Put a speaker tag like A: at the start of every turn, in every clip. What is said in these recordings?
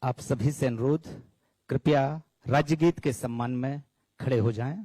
A: आप सभी से अनुरोध, कृपया राज्य गीत के सम्मान में खड़े हो जाएं।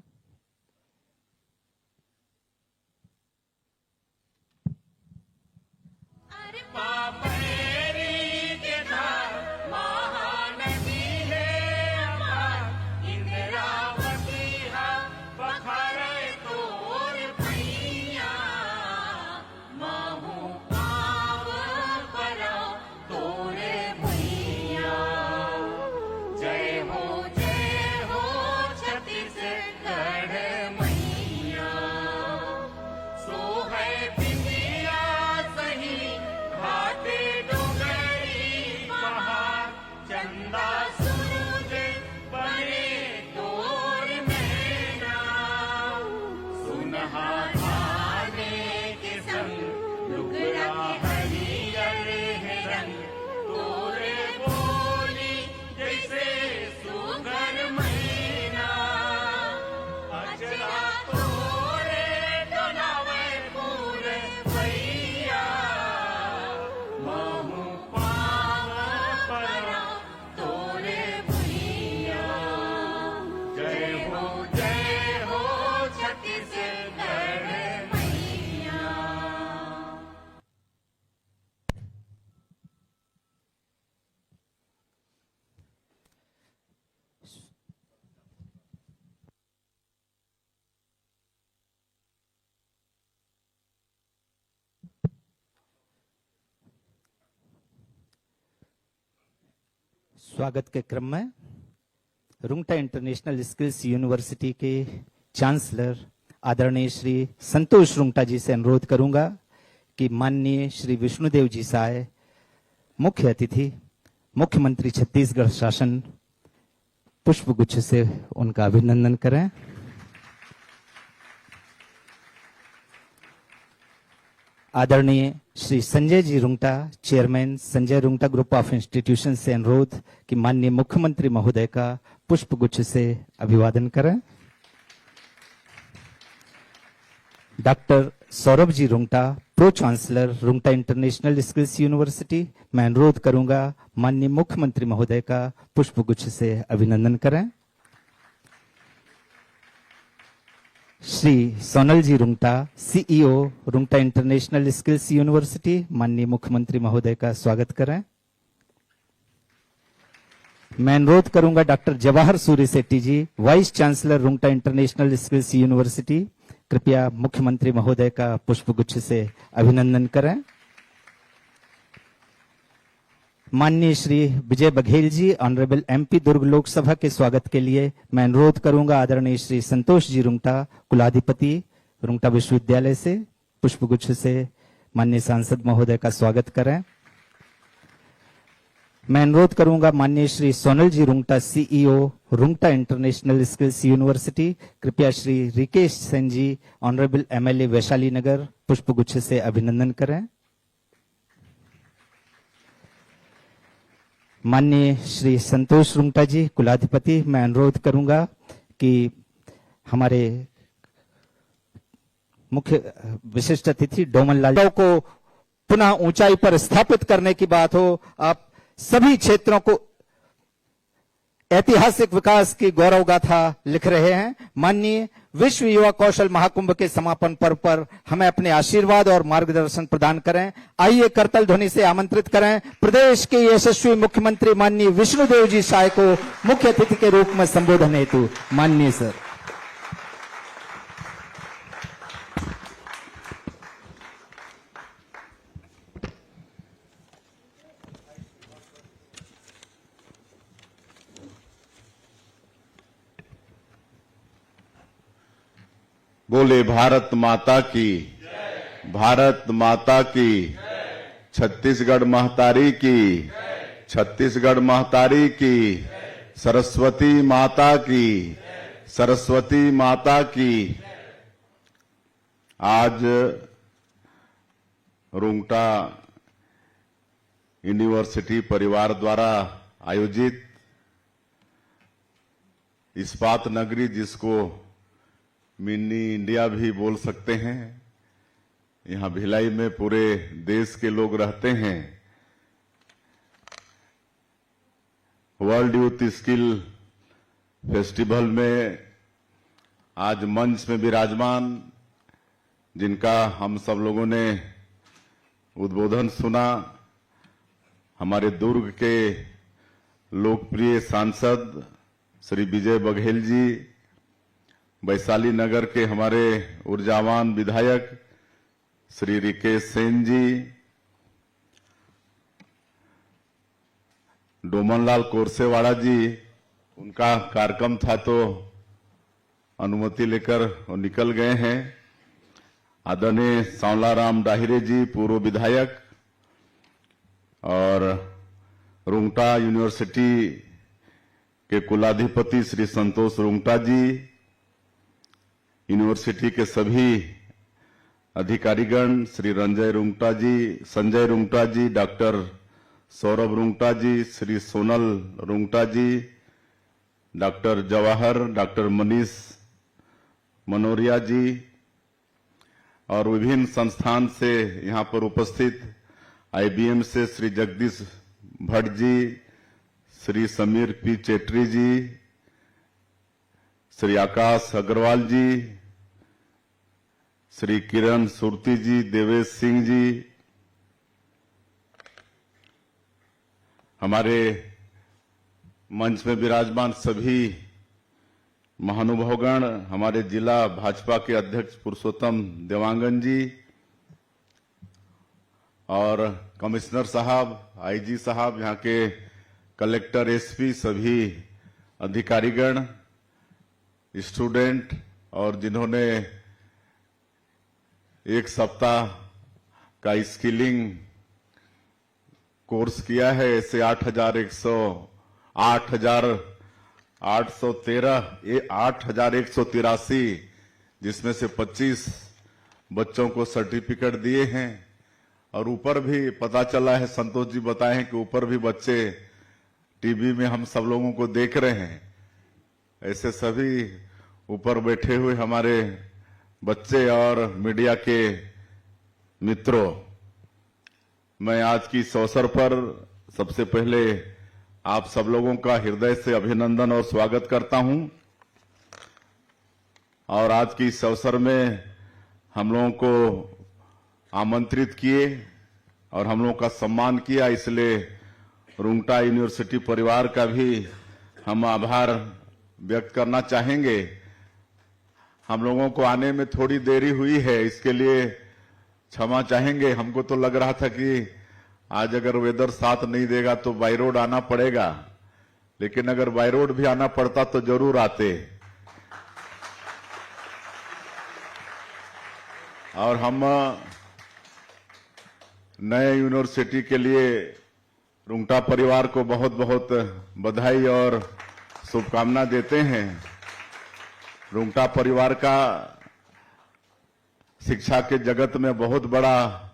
A: स्वागत के क्रम में रुंगटा इंटरनेशनल स्किल्स यूनिवर्सिटी के चांसलर आदरणीय श्री संतोष रुंगटा जी से अनुरोध करूंगा कि माननीय श्री विष्णुदेव जी साय, मुख्य अतिथि मुख्यमंत्री छत्तीसगढ़ शासन, पुष्पगुच्छ से उनका अभिनंदन करें। आदरणीय Shri Sanjay ji Rungta, chairman Sanjay Rungta group of institution से अनुरोध कि माननीय मुख्यमंत्री महोदय का पुष्पगुच्छ से अभिवादन करें। Doctor Saurabh ji Rungta, pro chancellor Rungta international skills university, मैं अनुरोध करूंगा माननीय मुख्यमंत्री महोदय का पुष्पगुच्छ से अभिनंदन करें। Shri Sonal ji Rungta, CEO Rungta international skills university, माननीय मुख्यमंत्री महोदय का स्वागत करें। मैं अनुरोध करूंगा doctor Jawahar Surya Setty ji, vice chancellor Rungta international skills university, कृपया मुख्यमंत्री महोदय का पुष्पगुच्छ से अभिनंदन करें। माननीय श्री विजय बघेल जी, ऑनरेबल एमपी दुर्ग लोकसभा के स्वागत के लिए मैं अनुरोध करूंगा आदरणीय श्री संतोष जी रुंगटा, कुलाधिपति रुंगटा विश्वविद्यालय से, पुष्पगुच्छ से माननीय सांसद महोदय का स्वागत करें। मैं अनुरोध करूंगा माननीय Shri Sonal ji Rungta, CEO Rungta international skills university, कृपया श्री रिकेश सेन जी, ऑनरेबल एमएलए वैशाली नगर, पुष्पगुच्छ से अभिनंदन करें। माननीय श्री संतोष रुंगटा जी, कुलाधिपति, मैं अनुरोध करूंगा कि हमारे मुख्य विशिष्ट अतिथि डोमन लाल को पुनः ऊंचाई पर स्थापित करने की बात हो, आप सभी क्षेत्रों को ऐतिहासिक विकास की गौरव गाथा लिख रहे हैं। माननीय विश्व युवा कौशल महाकुंभ के समापन पर्व पर हमें अपने आशीर्वाद और मार्गदर्शन प्रदान करें। आइए करतल ध्वनि से आमंत्रित करें प्रदेश के यशस्वी मुख्यमंत्री माननीय विष्णुदेव जी साय को मुख्य अतिथि के रूप में संबोधन हेतु। माननीय सर।
B: बोले भारत माता की, भारत माता की, छत्तीसगढ़ महतारी की, छत्तीसगढ़ महतारी की, सरस्वती माता की, सरस्वती माता की। आज रुंगटा यूनिवर्सिटी परिवार द्वारा आयोजित इस्पात नगरी, जिसको मिनी इंडिया भी बोल सकते हैं, यहां भिलाई में पूरे देश के लोग रहते हैं। वर्ल्ड यूथ स्किल फेस्टिवल में आज मंच में विराजमान, जिनका हम सब लोगों ने उद्बोधन सुना, हमारे दुर्ग के लोकप्रिय सांसद श्री विजय बघेल जी, वैशाली नगर के हमारे ऊर्जावान विधायक श्री रिकेश सेन जी, डोमनलाल कोरसेवाड़ा जी, उनका कार्यक्रम था तो अनुमति लेकर वो निकल गए हैं। आदरणीय सांवलाराम डाहिरे जी, पूर्व विधायक, और रुंगटा यूनिवर्सिटी के कुलाधिपति श्री संतोष रुंगटा जी, यूनिवर्सिटी के सभी अधिकारीगण श्री संजय रुंगटा जी, डॉक्टर सौरभ रुंगटा जी, श्री सोनल रुंगटा जी, डॉक्टर जवाहर, डॉक्टर मनीष मनोरिया जी, और विभिन्न संस्थान से यहाँ पर उपस्थित IBM से श्री जगदीश भट्ट जी, श्री समीर पी चेट्री जी, श्री आकाश अग्रवाल जी, श्री किरण सुरती जी, देवेश सिंह जी, हमारे मंच में विराजमान सभी महानुभावगण, हमारे जिला भाजपा के अध्यक्ष पुरुषोत्तम देवांगन जी, और कमिश्नर साहब, IG साहब, यहाँ के कलेक्टर, SP, सभी अधिकारीगण, स्टूडेंट, और जिन्होंने एक सप्ताह का स्किलिंग कोर्स किया है, ऐसे 8,183, जिसमें से 25 बच्चों को सर्टिफिकेट दिए हैं, और ऊपर भी पता चला है, संतोष जी बताए हैं कि ऊपर भी बच्चे टीवी में हम सब लोगों को देख रहे हैं। ऐसे सभी ऊपर बैठे हुए हमारे बच्चे और मीडिया के मित्रों, मैं आज की इस अवसर पर सबसे पहले आप सब लोगों का हृदय से अभिनंदन और स्वागत करता हूं। और आज की इस अवसर में हम लोगों को आमंत्रित किए और हम लोगों का सम्मान किया, इसलिए रुंगटा यूनिवर्सिटी परिवार का भी हम आभार व्यक्त करना चाहेंगे। हम लोगों को आने में थोड़ी देरी हुई है, इसके लिए क्षमा चाहेंगे। हमको तो लग रहा था कि आज अगर वेदर साथ नहीं देगा तो बाई रोड आना पड़ेगा, लेकिन अगर बाई रोड भी आना पड़ता तो जरूर आते। और हम नए यूनिवर्सिटी के लिए रुंगटा परिवार को बहुत बहुत बधाई और शुभकामना देते हैं। रुंगटा परिवार का शिक्षा के जगत में बहुत बड़ा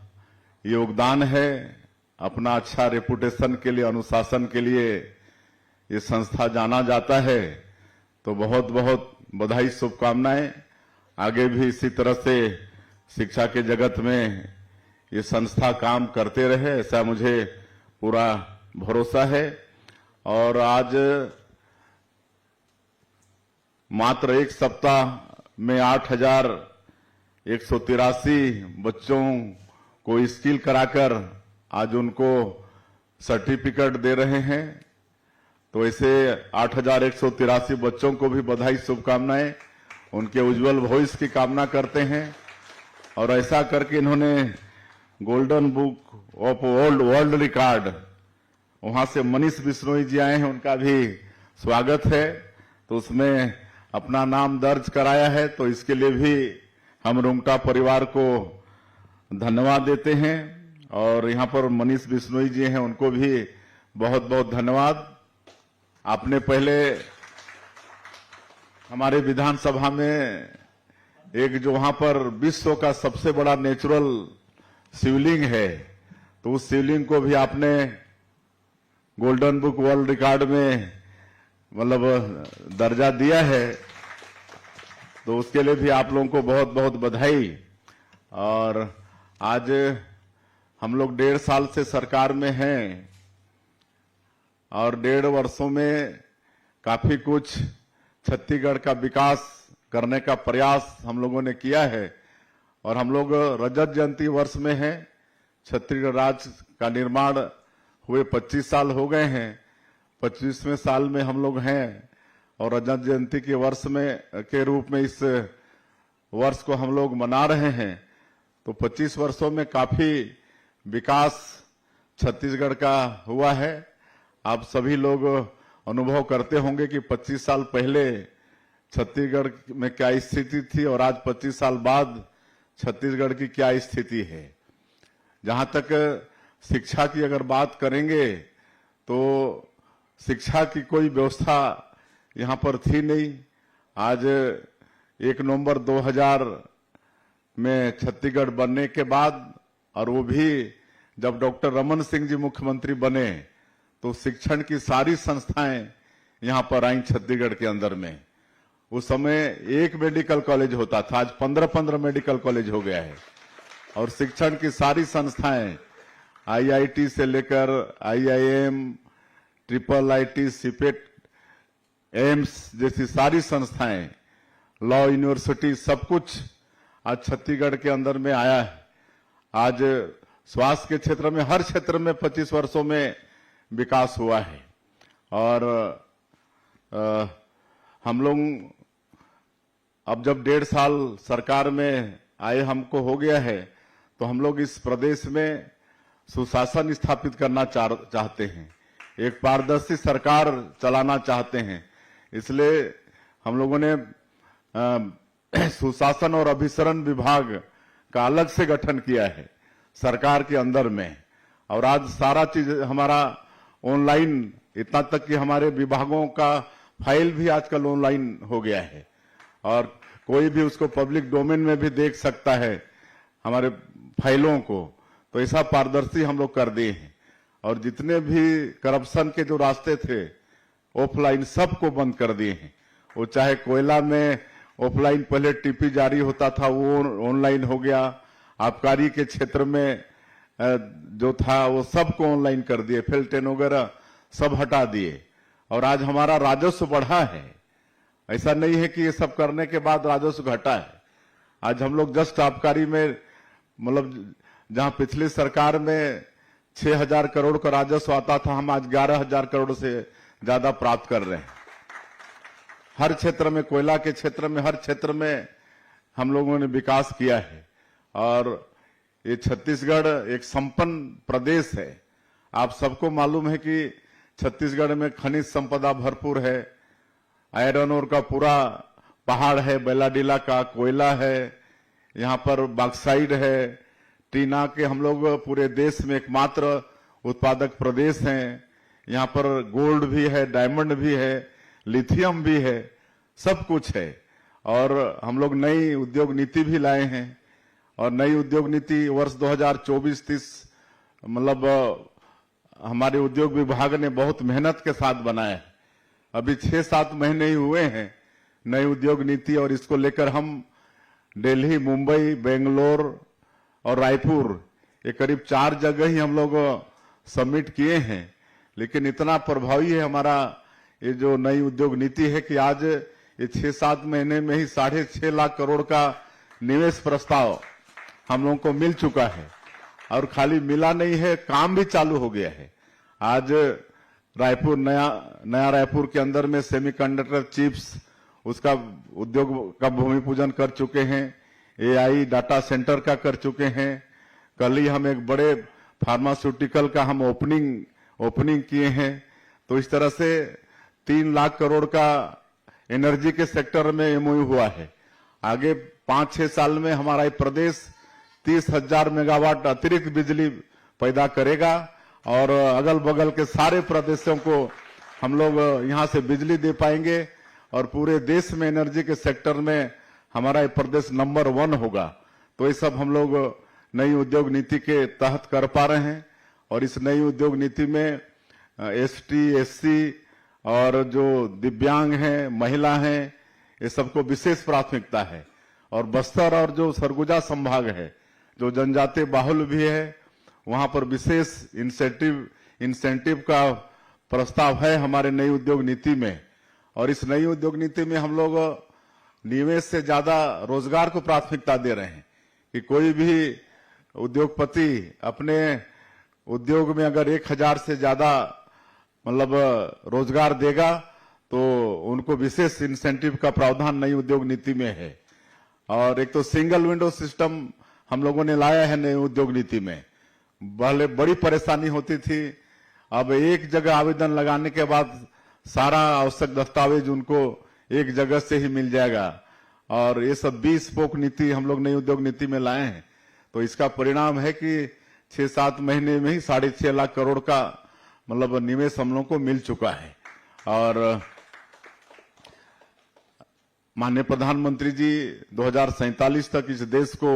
B: योगदान है। अपना अच्छा रेपुटेशन के लिए, अनुशासन के लिए ये संस्था जाना जाता है, तो बहुत बहुत बधाई, शुभकामनाएं। आगे भी इसी तरह से शिक्षा के जगत में ये संस्था काम करते रहे, ऐसा मुझे पूरा भरोसा है। और आज मात्र एक सप्ताह में 8,183 बच्चों को स्किल कराकर आज उनको सर्टिफिकेट दे रहे हैं। तो ऐसे 8,183 बच्चों को भी बधाई, शुभकामनाएं, उनके उज्जवल भविष्य की कामना करते हैं। और ऐसा करके इन्होंने golden book of world record, वहां से मनीष बिश्नोई जी आए हैं, उनका भी स्वागत है, तो उसमें अपना नाम दर्ज कराया है। तो इसके लिए भी हम रुंगटा परिवार को धन्यवाद देते हैं। और यहाँ पर मनीष बिश्नोई जी हैं, उनको भी बहुत बहुत धन्यवाद। आपने पहले हमारे विधानसभा में एक जो वहां पर विश्व का सबसे बड़ा नेचुरल शिवलिंग है, तो उस शिवलिंग को भी आपने गोल्डन बुक वर्ल्ड रिकॉर्ड में मतलब दर्जा दिया है, तो उसके लिए भी आप लोगों को बहुत बहुत बधाई। और आज हम लोग 1.5 साल से सरकार में हैं, और 1.5 वर्षों में काफी कुछ छत्तीसगढ़ का विकास करने का प्रयास हम लोगों ने किया है। और हम लोग रजत जयंती वर्ष में हैं। छत्तीसगढ़ राज्य का निर्माण हुए 25 साल हो गए हैं। 25वें साल में हम लोग हैं और रजत जयंती के वर्ष में के रूप में इस वर्ष को हम लोग मना रहे हैं। तो 25 वर्षों में काफी विकास छत्तीसगढ़ का हुआ है। आप सभी लोग अनुभव करते होंगे कि 25 साल पहले छत्तीसगढ़ में क्या स्थिति थी और आज 25 साल बाद छत्तीसगढ़ की क्या स्थिति है। जहां तक शिक्षा की अगर बात करेंगे तो शिक्षा की कोई व्यवस्था यहां पर थी नहीं। आज 1 नवंबर 2000 में छत्तीसगढ़ बनने के बाद, और वो भी जब डॉक्टर रमन सिंह जी मुख्यमंत्री बने, तो शिक्षण की सारी संस्थाएं यहां पर आई छत्तीसगढ़ के अंदर में। उस समय 1 मेडिकल कॉलेज होता था, आज 15 मेडिकल कॉलेज हो गया है। और शिक्षण की सारी संस्थाएं आईआईटी से लेकर आईआईएम, IIIT, सीपेट, एम्स जैसी सारी संस्थाएं, लॉ यूनिवर्सिटी, सब कुछ आज छत्तीसगढ़ के अंदर में आया है। आज स्वास्थ्य के क्षेत्र में, हर क्षेत्र में 25 वर्षों में विकास हुआ है। और हम लोग अब जब 1.5 साल सरकार में आए हमको हो गया है, तो हम लोग इस प्रदेश में सुशासन स्थापित करना चाहते हैं, एक पारदर्शी सरकार चलाना चाहते हैं। इसलिए हम लोगों ने सुशासन और अभिसरण विभाग का अलग से गठन किया है सरकार के अंदर में। और आज सारा चीज हमारा ऑनलाइन, इतना तक कि हमारे विभागों का फाइल भी आजकल ऑनलाइन हो गया है और कोई भी उसको पब्लिक डोमेन में भी देख सकता है हमारे फाइलों को। तो ऐसा पारदर्शी हम लोग कर दिए हैं। और जितने भी करप्शन के जो रास्ते थे ऑफलाइन, सबको बंद कर दिए हैं। वो चाहे कोयला में ऑफलाइन पहले टीपी जारी होता था, वो ऑनलाइन हो गया। आबकारी के क्षेत्र में जो था वो सबको ऑनलाइन कर दिए, फिल्टेन वगैरह सब हटा दिए। और आज हमारा राजस्व बढ़ा है। ऐसा नहीं है कि ये सब करने के बाद राजस्व घटा है। आज हम लोग जस्ट आबकारी में, मतलब जहां पिछली सरकार में 6,000 करोड़ का राजस्व आता था, हम आज 11,000 करोड़ से ज्यादा प्राप्त कर रहे हैं। हर क्षेत्र में, कोयला के क्षेत्र में, हर क्षेत्र में हम लोगों ने विकास किया है। और ये छत्तीसगढ़ एक संपन्न प्रदेश है। आप सबको मालूम है कि छत्तीसगढ़ में खनिज संपदा भरपूर है। आयरन ओर का पूरा पहाड़ है, बेलाडीला का कोयला है, यहाँ पर बॉक्साइड है, टीना के हम लोग पूरे देश में एकमात्र उत्पादक प्रदेश हैं। यहाँ पर गोल्ड भी है, डायमंड भी है, लिथियम भी है, सब कुछ है। और हम लोग नई उद्योग नीति भी लाए हैं। और नई उद्योग नीति वर्ष 2024-30 मतलब हमारे उद्योग विभाग ने बहुत मेहनत के साथ बनाया है। अभी 6-7 महीने ही हुए हैं नई उद्योग नीति, और इसको लेकर हम दिल्ली, मुंबई, बेंगलोर और रायपुर, ये करीब 4 जगह ही हम लोग सबमिट किए हैं। लेकिन इतना प्रभावी है हमारा ये जो नई उद्योग नीति है कि आज ये 6-7 महीने में ही 6.5 लाख करोड़ का निवेश प्रस्ताव हम लोगों को मिल चुका है। और खाली मिला नहीं है, काम भी चालू हो गया है। आज रायपुर, नया रायपुर के अंदर में सेमीकंडक्टर चिप्स, उसका उद्योग का भूमि पूजन कर चुके हैं। AI डाटा सेंटर का कर चुके हैं। कल ही हम एक बड़े फार्मास्यूटिकल का हम ओपनिंग किए हैं। तो इस तरह से 3 लाख करोड़ का एनर्जी के सेक्टर में MOU हुआ है। आगे 5-6 साल में हमारा ये प्रदेश 30,000 मेगावाट अतिरिक्त बिजली पैदा करेगा और अगल बगल के सारे प्रदेशों को हम लोग यहां से बिजली दे पाएंगे। और पूरे देश में एनर्जी के सेक्टर में हमारा ये प्रदेश नंबर 1 होगा। तो ये सब हम लोग नई उद्योग नीति के तहत कर पा रहे हैं। और इस नई उद्योग नीति में ST, SC और जो दिव्यांग हैं, महिला हैं, ये सबको विशेष प्राथमिकता है। और बस्तर और जो सरगुजा संभाग है, जो जनजातीय बाहुल भी है, वहां पर विशेष इंसेंटिव का प्रस्ताव है हमारे नई उद्योग नीति में। और इस नई उद्योग नीति में हम लोग निवेश से ज्यादा रोजगार को प्राथमिकता दे रहे हैं कि कोई भी उद्योगपति अपने उद्योग में अगर 1000 से ज्यादा मतलब रोजगार देगा तो उनको विशेष इंसेंटिव का प्रावधान नई उद्योग नीति में है। और एक तो सिंगल विंडो सिस्टम हम लोगों ने लाया है नई उद्योग नीति में। पहले बड़ी परेशानी होती थी, अब एक जगह आवेदन लगाने के बाद सारा आवश्यक दस्तावेज उनको एक जगह से ही मिल जाएगा। और ये सब 20 स्पोक नीति हम लोग नई उद्योग नीति में लाए हैं। तो इसका परिणाम है कि 6-7 महीने में ही 6.5 लाख करोड़ का मतलब निवेश हम लोग को मिल चुका है। और माननीय प्रधानमंत्री जी 2047 तक इस देश को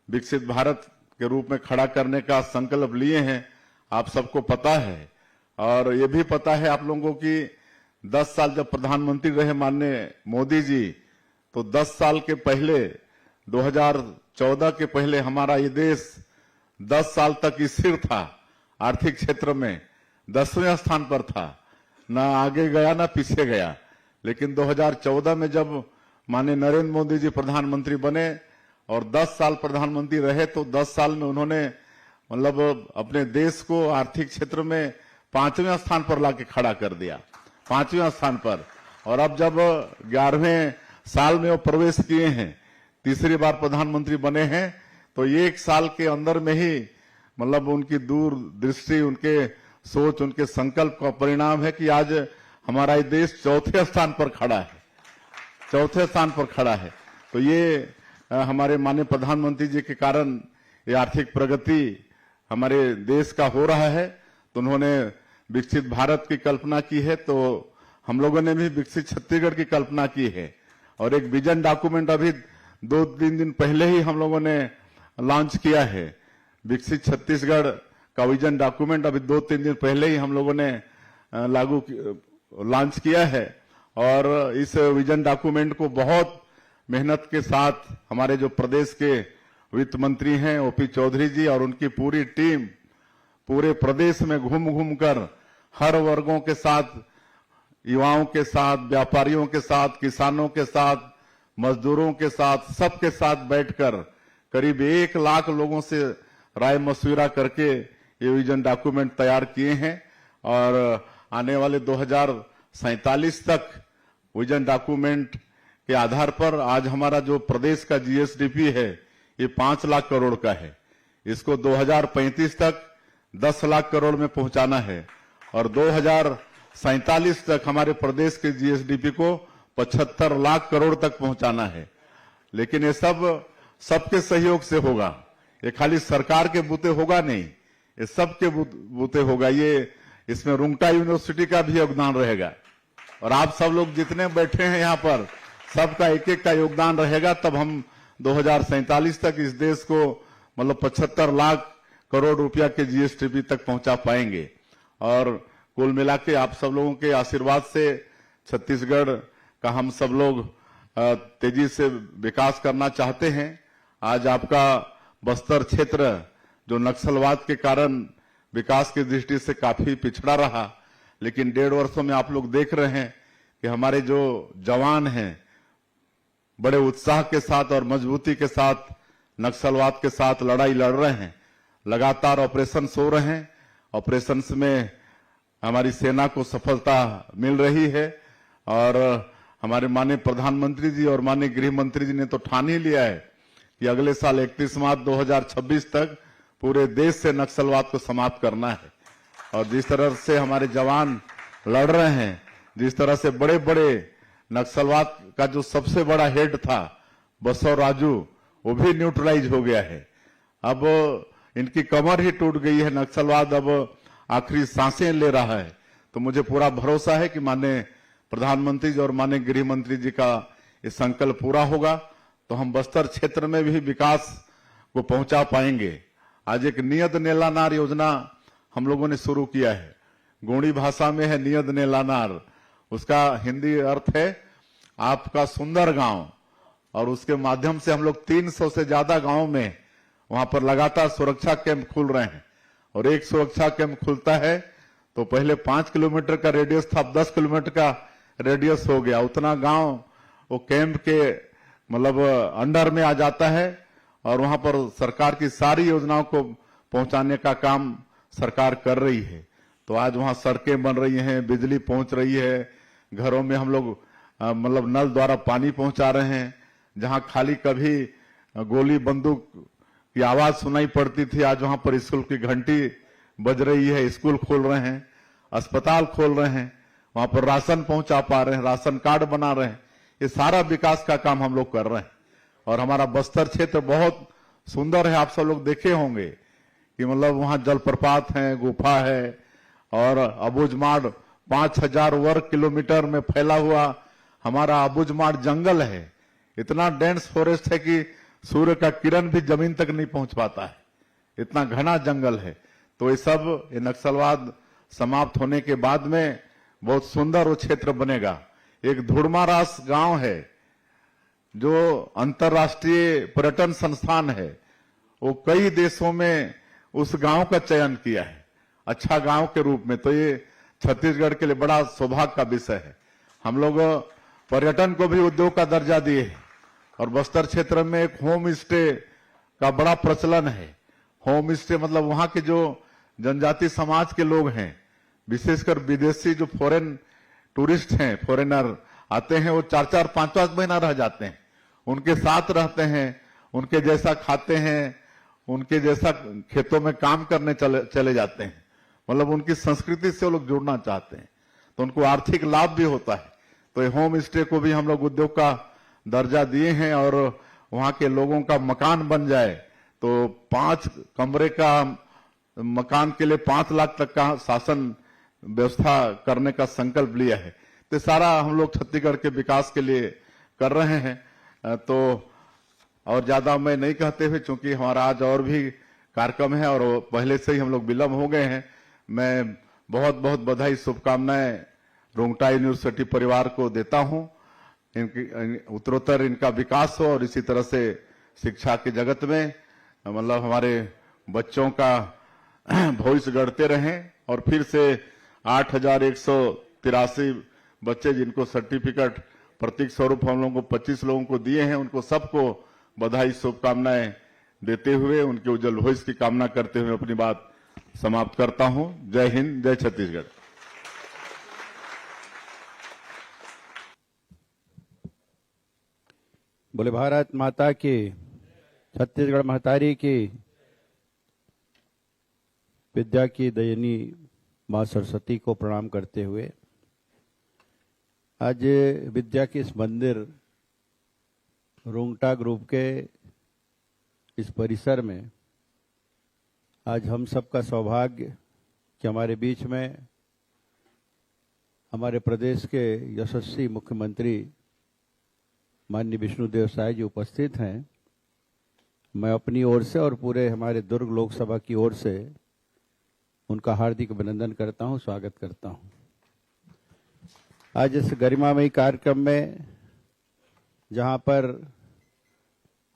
B: विकसित भारत के रूप में खड़ा करने का संकल्प लिए हैं, आप सबको पता है। और ये भी पता है आप लोगों को कि 10 साल जब प्रधानमंत्री रहे माननीय मोदी जी, तो 10 साल के पहले 2014 के पहले हमारा ये देश 10 साल तक स्थिर था, आर्थिक क्षेत्र में 10वें स्थान पर था, ना आगे गया ना पीछे गया। लेकिन 2014 में जब माननीय नरेंद्र मोदी जी प्रधानमंत्री बने और 10 साल प्रधानमंत्री रहे, तो 10 साल में उन्होंने मतलब अपने देश को आर्थिक क्षेत्र में 5वें स्थान पर लाके खड़ा कर दिया, 5वें स्थान पर। और अब जब 11वें साल में वो प्रवेश किए हैं, तीसरी बार प्रधानमंत्री बने हैं, तो 1 साल के अंदर में ही मतलब उनकी दूरदृष्टि, उनके सोच, उनके संकल्प का परिणाम है कि आज हमारा ये देश 4थे स्थान पर खड़ा है, 4थे स्थान पर खड़ा है। तो ये हमारे माननीय प्रधानमंत्री जी के कारण ये आर्थिक प्रगति हमारे देश का हो रहा है। तो उन्होंने विकसित भारत की कल्पना की है, तो हम लोगों ने भी विकसित छत्तीसगढ़ की कल्पना की है। और एक विजन डॉक्यूमेंट अभी 2-3 दिन पहले ही हम लोगों ने लॉन्च किया है। विकसित छत्तीसगढ़ का विजन डॉक्यूमेंट अभी 2-3 दिन पहले ही हम लोगों ने लॉन्च किया है। और इस विजन डॉक्यूमेंट को बहुत मेहनत के साथ हमारे जो प्रदेश के वित्त मंत्री हैं ओपी चौधरी जी और उनकी पूरी टीम पूरे प्रदेश में घूम घूम कर हर वर्गों के साथ, युवाओं के साथ, व्यापारियों के साथ, किसानों के साथ, मजदूरों के साथ, सबके साथ बैठकर करीब 1 लाख लोगों से राय मशविरा करके ये विजन डॉक्यूमेंट तैयार किए हैं। और आने वाले 2047 तक विजन डॉक्यूमेंट के आधार पर आज हमारा जो प्रदेश का जीएसडीपी है ये 5 लाख करोड़ का है। इसको 2035 तक 10 लाख करोड़ में पहुंचाना है और 2047 तक हमारे प्रदेश के जीएसडीपी को 75 लाख करोड़ तक पहुंचाना है। लेकिन ये सब सबके सहयोग से होगा, ये खाली सरकार के बूते होगा नहीं, ये सबके बूते होगा। ये इसमें रुंगटा यूनिवर्सिटी का भी योगदान रहेगा और आप सब लोग जितने बैठे हैं यहाँ पर सबका एक-एक का योगदान रहेगा। तब हम 2047 तक इस देश को मतलब 75 लाख करोड़ रुपया के जीएसडीपी तक पहुंचा पाएंगे। और कुल मिला के आप सब लोगों के आशीर्वाद से छत्तीसगढ़ का हम सब लोग तेजी से विकास करना चाहते हैं। आज आपका बस्तर क्षेत्र जो नक्सलवाद के कारण विकास की दृष्टि से काफी पिछड़ा रहा, लेकिन 1.5 वर्षों में आप लोग देख रहे हैं कि हमारे जो जवान हैं बड़े उत्साह के साथ और मजबूती के साथ नक्सलवाद के साथ लड़ाई लड़ रहे हैं। लगातार ऑपरेशन हो रहे हैं, ऑपरेशन में हमारी सेना को सफलता मिल रही है। और हमारे माननीय प्रधानमंत्री जी और माननीय गृह मंत्री जी ने तो ठान ही लिया है कि अगले साल 31 मार्च 2026 तक पूरे देश से नक्सलवाद को समाप्त करना है। और जिस तरह से हमारे जवान लड़ रहे हैं, जिस तरह से बड़े बड़े नक्सलवाद का जो सबसे बड़ा हेड था बसव राजू, वो भी न्यूट्रलाइज हो गया है। अब इनकी कमर ही टूट गई है, नक्सलवाद अब आखिरी सांसें ले रहा है। तो मुझे पूरा भरोसा है कि माननीय प्रधानमंत्री जी और माननीय गृह मंत्री जी का ये संकल्प पूरा होगा तो हम बस्तर क्षेत्र में भी विकास को पहुंचा पाएंगे। आज एक नियत नेलानार योजना हम लोगों ने शुरू किया है, गोंडी भाषा में है नियत नेलानार, उसका हिंदी अर्थ है आपका सुंदर गांव। और उसके माध्यम से हम लोग 300 से ज्यादा गांव में वहां पर लगातार सुरक्षा कैंप खुल रहे हैं। और एक सुरक्षा कैंप खुलता है तो पहले 5 किलोमीटर का रेडियस था, अब 10 किलोमीटर का रेडियस हो गया। उतना गांव वो कैंप के मतलब अंडर में आ जाता है और वहां पर सरकार की सारी योजनाओं को पहुंचाने का काम सरकार कर रही है। तो आज वहां सड़कें बन रही हैं, बिजली पहुंच रही है, घरों में हम लोग मतलब नल द्वारा पानी पहुंचा रहे हैं। जहां खाली कभी गोली बंदूक की आवाज सुनाई पड़ती थी, आज वहां पर स्कूल की घंटी बज रही है, स्कूल खोल रहे हैं, अस्पताल खोल रहे हैं, वहां पर राशन पहुंचा पा रहे हैं, राशन कार्ड बना रहे हैं। ये सारा विकास का काम हम लोग कर रहे हैं। और हमारा बस्तर क्षेत्र बहुत सुंदर है। आप सब लोग देखे होंगे कि मतलब वहां जलप्रपात है, गुफा है और अबुझमाड़ 5000 वर्ग किलोमीटर में फैला हुआ हमारा अबुझमाड़ जंगल है। इतना डेंस फॉरेस्ट है कि सूर्य का किरण भी जमीन तक नहीं पहुंच पाता है, इतना घना जंगल है। तो ये नक्सलवाद समाप्त होने के बाद में बहुत सुंदर वो क्षेत्र बनेगा। एक धुड़मारास गांव है जो अंतर्राष्ट्रीय पर्यटन संस्थान है, वो कई देशों में उस गांव का चयन किया है अच्छा गांव के रूप में। तो ये छत्तीसगढ़ के लिए बड़ा सौभाग्य का विषय है। हम लोग पर्यटन को भी उद्योग का दर्जा दिए और बस्तर क्षेत्र में एक होम स्टे का बड़ा प्रचलन है। होम स्टे मतलब वहां के जो जनजाति समाज के लोग हैं, विशेषकर विदेशी जो फॉरेन टूरिस्ट हैं, फॉरेनर आते हैं, वो 4-4, 5-5 महीना रह जाते हैं, उनके साथ रहते हैं, उनके जैसा खाते हैं, उनके जैसा खेतों में काम करने चले जाते हैं। मतलब उनकी संस्कृति से वो लोग जुड़ना चाहते हैं, तो उनको आर्थिक लाभ भी होता है। तो ये होम स्टे को भी हम लोग उद्योग का दर्जा दिए हैं और वहां के लोगों का मकान बन जाए तो 5 कमरे का मकान के लिए 5 लाख तक का शासन व्यवस्था करने का संकल्प लिया है। तो सारा हम लोग छत्तीसगढ़ के विकास के लिए कर रहे हैं। तो और ज्यादा मैं नहीं कहते हुए, चूंकि हमारा आज और भी कार्यक्रम है और पहले से ही हम लोग विलंब हो गए हैं, मैं बहुत बहुत बधाई शुभकामनाएं रुंगटा यूनिवर्सिटी परिवार को देता हूं। इनकी उत्तरोत्तर इनका विकास हो और इसी तरह से शिक्षा के जगत में मतलब हमारे बच्चों का भविष्य गढ़ते रहें। और फिर से 8183 बच्चे जिनको सर्टिफिकेट प्रतीक स्वरूप हम लोगों को 25 लोगों को दिए हैं, उनको सबको बधाई शुभकामनाएं देते हुए उनके उज्जवल भविष्य की कामना करते हुए अपनी बात समाप्त करता हूं। जय हिंद, जय छत्तीसगढ़।
C: बोले भारत माता की, छत्तीसगढ़ महतारी की, विद्या की दयनी मां सरस्वती को प्रणाम करते हुए आज विद्या की इस मंदिर रुंगटा ग्रुप के इस परिसर में आज हम सबका सौभाग्य कि हमारे बीच में हमारे प्रदेश के यशस्वी मुख्यमंत्री माननीय विष्णुदेव साय जी उपस्थित हैं। मैं अपनी ओर से और पूरे हमारे दुर्ग लोकसभा की ओर से उनका हार्दिक अभिनंदन करता हूं, स्वागत करता हूं। आज इस गरिमामयी कार्यक्रम में जहां पर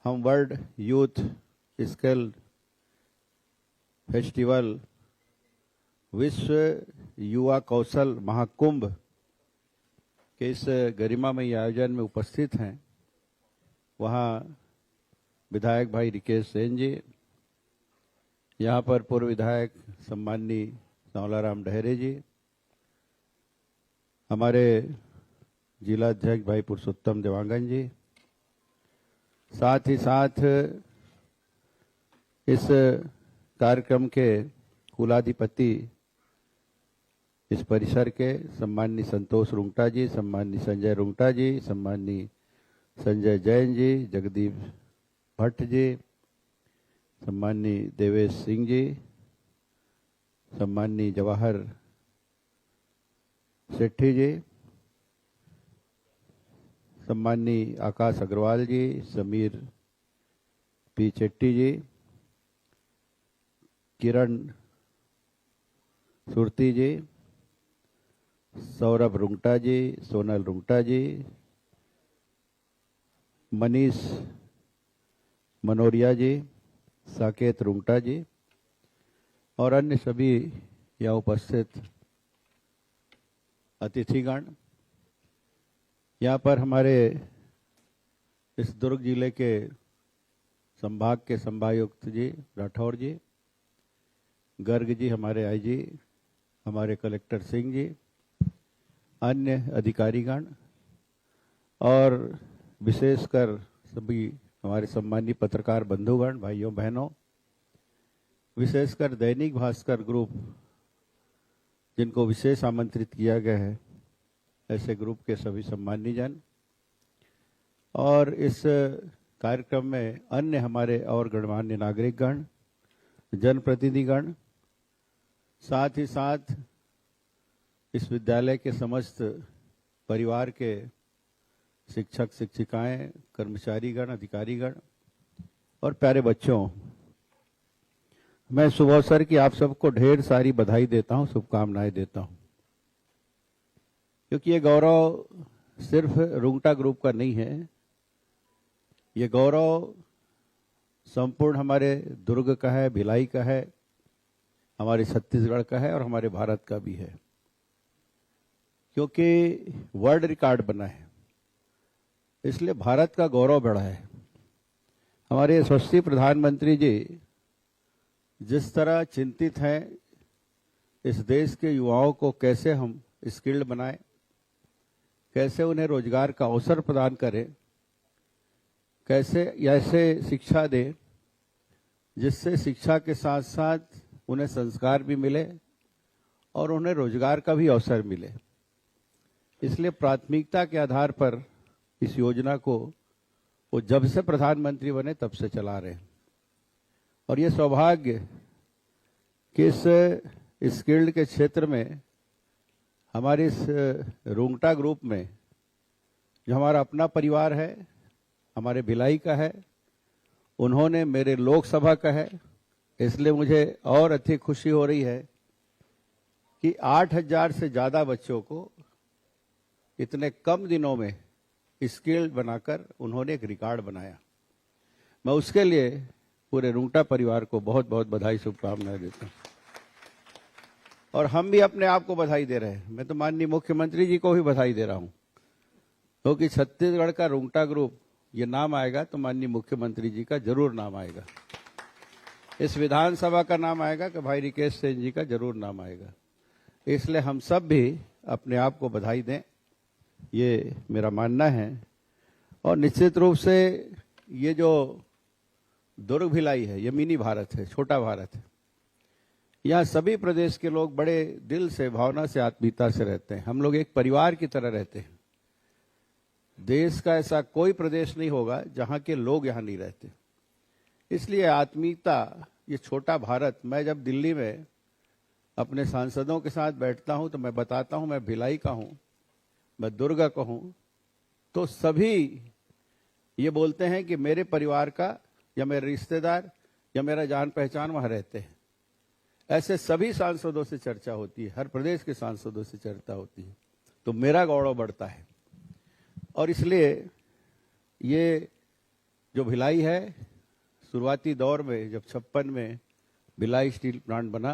C: हम वर्ल्ड यूथ स्किल फेस्टिवल, विश्व युवा कौशल महाकुंभ के इस गरिमामयी आयोजन में उपस्थित हैं, वहां विधायक भाई रिकेश सेन जी, यहाँ पर पूर्व विधायक सम्माननीय सांवलाराम डहरे जी, हमारे जिला अध्यक्ष भाई पुरुषोत्तम देवांगन जी, साथ ही साथ इस कार्यक्रम के कुलाधिपति इस परिसर के सम्माननीय संतोष रुंगटा जी, सम्माननीय संजय रुंगटा जी, सम्माननीय संजय जैन जी, जगदीप भट्ट जी, सम्माननीय देवेश सिंह जी, सम्माननीय जवाहर सेठी जी, सम्माननीय आकाश अग्रवाल जी, समीर पी चेट्टी जी, किरण सुरती जी, सौरभ रुंगटा जी, सोनल रुंगटा जी, मनीष मनोरिया जी, साकेत रुंगटा जी और अन्य सभी यहाँ उपस्थित अतिथिगण, यहाँ पर हमारे इस दुर्ग जिले के संभाग के संभागायुक्त जी राठौर जी, गर्ग जी हमारे आईजी, हमारे कलेक्टर सिंह जी, अन्य अधिकारीगण और विशेषकर सभी हमारे सम्मानित पत्रकार बंधुगण, भाइयों बहनों, विशेषकर दैनिक भास्कर ग्रुप जिनको विशेष आमंत्रित किया गया है, ऐसे ग्रुप के सभी सम्मानीय जन और इस कार्यक्रम में अन्य हमारे और गणमान्य नागरिकगण, जनप्रतिनिधिगण, साथ ही साथ इस विद्यालय के समस्त परिवार के शिक्षक शिक्षिकाएं, कर्मचारीगण, अधिकारीगण और प्यारे बच्चों, मैं शुभ अवसर की आप सबको ढेर सारी बधाई देता हूं, शुभकामनाएं देता हूं, क्योंकि ये गौरव सिर्फ रुंगटा ग्रुप का नहीं है, ये गौरव संपूर्ण हमारे दुर्ग का है, भिलाई का है, हमारे छत्तीसगढ़ का है और हमारे भारत का भी है, क्योंकि वर्ल्ड रिकॉर्ड बना है, इसलिए भारत का गौरव बढ़ा है। हमारे यशस्वी प्रधानमंत्री जी जिस तरह चिंतित हैं इस देश के युवाओं को कैसे हम स्किल्ड बनाएं, कैसे उन्हें रोजगार का अवसर प्रदान करें, कैसे ऐसे शिक्षा दें जिससे शिक्षा के साथ साथ उन्हें संस्कार भी मिले और उन्हें रोजगार का भी अवसर मिले। इसलिए प्राथमिकता के आधार पर इस योजना को वो जब से प्रधानमंत्री बने तब से चला रहे हैं और ये सौभाग्य कि इस स्किल्ड के क्षेत्र में हमारे इस रुंगटा ग्रुप में जो हमारा अपना परिवार है, हमारे भिलाई का है, उन्होंने मेरे लोकसभा का है, इसलिए मुझे और अधिक खुशी हो रही है कि 8,000 से ज्यादा बच्चों को इतने कम दिनों में स्किल्ड बनाकर उन्होंने एक रिकॉर्ड बनाया। मैं उसके लिए पूरे रुंगटा परिवार को बहुत बहुत बधाई, शुभकामनाएं देता हूं और हम भी अपने आप को बधाई दे रहे हैं। मैं तो माननीय मुख्यमंत्री जी को भी बधाई दे रहा हूं, क्योंकि छत्तीसगढ़ का रुंगटा ग्रुप ये नाम आएगा तो माननीय मुख्यमंत्री जी का जरूर नाम आएगा, इस विधानसभा का नाम आएगा कि भाई रिकेश सिंह जी का जरूर नाम आएगा। इसलिए हम सब भी अपने आप को बधाई दें, ये मेरा मानना है। और निश्चित रूप से ये जो दुर्ग भिलाई है, ये मिनी भारत है, छोटा भारत है। यहाँ सभी प्रदेश के लोग बड़े दिल से, भावना से, आत्मीयता से रहते हैं। हम लोग एक परिवार की तरह रहते हैं। देश का ऐसा कोई प्रदेश नहीं होगा जहाँ के लोग यहाँ नहीं रहते। इसलिए आत्मीयता, ये छोटा भारत, मैं जब दिल्ली में अपने सांसदों के साथ बैठता हूँ तो मैं बताता हूँ मैं भिलाई का हूँ, मैं दुर्ग का हूँ, तो सभी ये बोलते हैं कि मेरे परिवार का या मेरे रिश्तेदार या मेरा जान पहचान वहां रहते हैं। ऐसे सभी सांसदों से चर्चा होती है, हर प्रदेश के सांसदों से चर्चा होती है, तो मेरा गौरव बढ़ता है। और इसलिए ये जो भिलाई है, शुरुआती दौर में जब 56 में भिलाई स्टील प्लांट बना